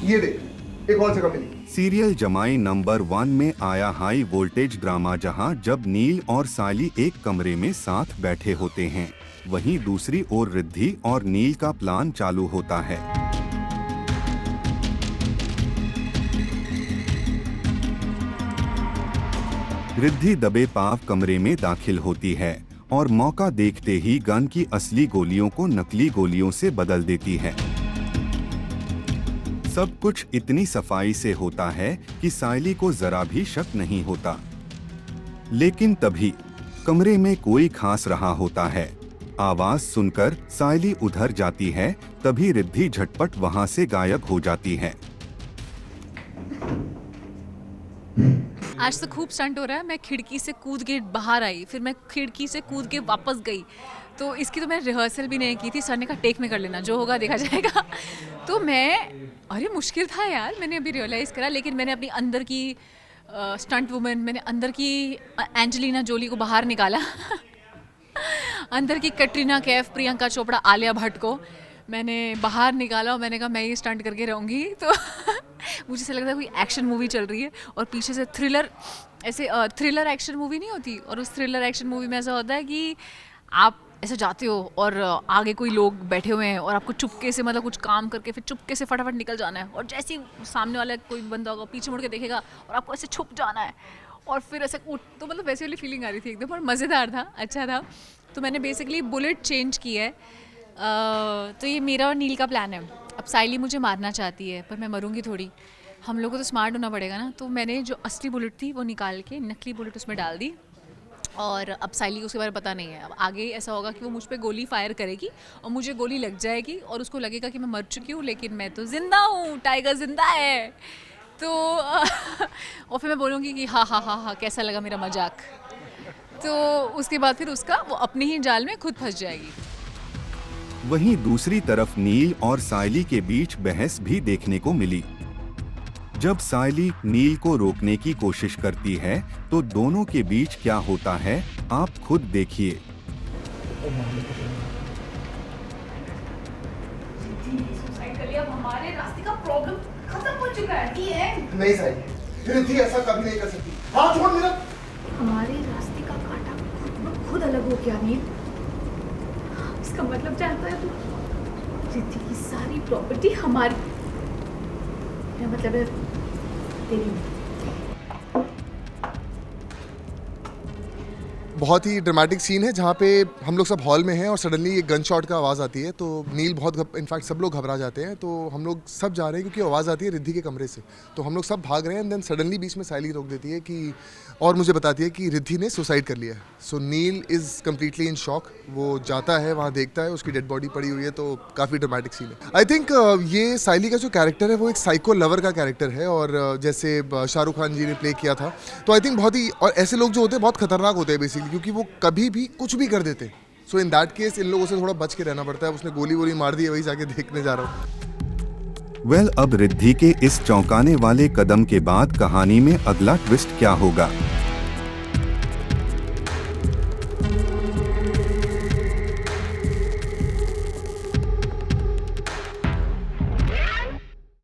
ये देख, एक और जगह मिली। सीरियल जमाई नंबर 1 में आया हाई वोल्टेज ड्रामा, जहां जब नील और साली एक कमरे में साथ बैठे होते हैं, वहीं दूसरी ओर रिद्धि और नील का प्लान चालू होता है। रिद्धि दबे पाव कमरे में दाखिल होती है और मौका देखते ही गन की असली गोलियों को नकली गोलियों से बदल देती है। सब कुछ इतनी सफाई से होता है कि सायली को जरा भी शक नहीं होता। लेकिन तभी कमरे में कोई खास रहा होता है। आवाज सुनकर सायली उधर जाती है, तभी रिद्धि झटपट वहां से गायब हो जाती है। आज तो खूब स्टंट हो रहा है। मैं खिड़की से कूद के बाहर आई, फिर मैं खिड़की से कूद के वापस गई। तो इसकी तो मैंने रिहर्सल भी नहीं की थी। सर ने कहा टेक में कर लेना, जो होगा देखा जाएगा। तो अरे मुश्किल था यार, मैंने अभी रियलाइज़ करा। लेकिन मैंने अपनी अंदर की स्टंट वुमेन, मैंने अंदर की एंजेलिना जोली को बाहर निकाला। अंदर की कटरीना कैफ, प्रियंका चोपड़ा, आलिया भट्ट को मैंने बाहर निकाला और मैंने कहा मैं ये स्टंट करके रहूँगी। तो मुझे ऐसा लगता है कोई एक्शन मूवी चल रही है और पीछे से थ्रिलर, ऐसे थ्रिलर एक्शन मूवी नहीं होती, और उस थ्रिलर एक्शन मूवी में ऐसा होता है कि आप ऐसे जाते हो और आगे कोई लोग बैठे हुए हैं और आपको चुपके से, मतलब कुछ काम करके फिर चुपके से फटाफट निकल जाना है, और जैसे ही सामने वाला कोई बंदा होगा पीछे मुड़ के देखेगा और आपको ऐसे छुप जाना है और फिर ऐसे उठ। तो मतलब वैसे वाली फीलिंग आ रही थी एकदम, और मज़ेदार था, अच्छा था। तो मैंने बेसिकली बुलेट चेंज की है। तो ये मेरा और नील का प्लान है। अब सायली मुझे मारना चाहती है पर मैं मरूंगी थोड़ी, हम लोगों को तो स्मार्ट होना पड़ेगा ना। तो मैंने जो असली बुलेट थी वो निकाल के नकली बुलेट उसमें डाल दी, और अब सायली को उसके बारे में पता नहीं है। अब आगे ऐसा होगा कि वो मुझ पे गोली फायर करेगी और मुझे गोली लग जाएगी और उसको लगेगा कि मैं मर चुकी हूँ, लेकिन मैं तो जिंदा हूँ, टाइगर जिंदा है। तो और फिर मैं बोलूँगी कि हाँ हाँ हाँ हाँ कैसा लगा मेरा मजाक। तो उसके बाद फिर उसका वो अपने ही जाल में खुद फंस जाएगी। वहीं दूसरी तरफ नील और सायली के बीच बहस भी देखने को मिली। जब सायली नील को रोकने की कोशिश करती है तो दोनों के बीच क्या होता है आप खुद देखिए। अब हमारे रास्ते का प्रॉब्लम खत्म हो चुका है। नहीं सायली, रिद्धि ऐसा कभी नहीं कर सकती। हाँ छोड़ मेरा। हमारे रास्ते का कांटा खुद अलग हो गया नील। इसका मतलब जानता है तू, रिद्धि की सारी प्रॉपर्टी हमारी, मेरा मतलब है तेरी नहीं। बहुत ही ड्रामेटिक सीन है जहाँ पे हम लोग सब हॉल में हैं और सडनली एक गन शॉट का आवाज़ आती है। तो नील इनफैक्ट सब लोग घबरा जाते हैं। तो हम लोग सब जा रहे हैं क्योंकि आवाज़ आती है रिद्धि के कमरे से। तो हम लोग सब भाग रहे हैं एंड देन सडनली बीच में सायली रोक देती है कि, और मुझे बताती है कि रिद्धि ने सुसाइड कर लिया है। सो नील इज़ कम्प्लीटली इन शॉक। वो जाता है वहाँ, देखता है उसकी डेड बॉडी पड़ी हुई है। तो काफ़ी ड्रामेटिक सीन है। आई थिंक ये सायली का जो कैरेक्टर है वो एक साइको लवर का कैरेक्टर है, और जैसे शाहरुख खान जी ने प्ले किया था। तो आई थिंक बहुत ही, और ऐसे लोग जो होते हैं बहुत खतरनाक होते हैं बेसिकली, क्योंकि वो कभी भी कुछ भी कर देते। सो इन दैट केस इन लोगों से थोड़ा बच के रहना पड़ता है। उसने गोली वोली मार दी है, वही जाके देखने जा रहा हूँ। अब रिद्धि के इस चौंकाने वाले कदम के बाद कहानी में अगला ट्विस्ट क्या होगा?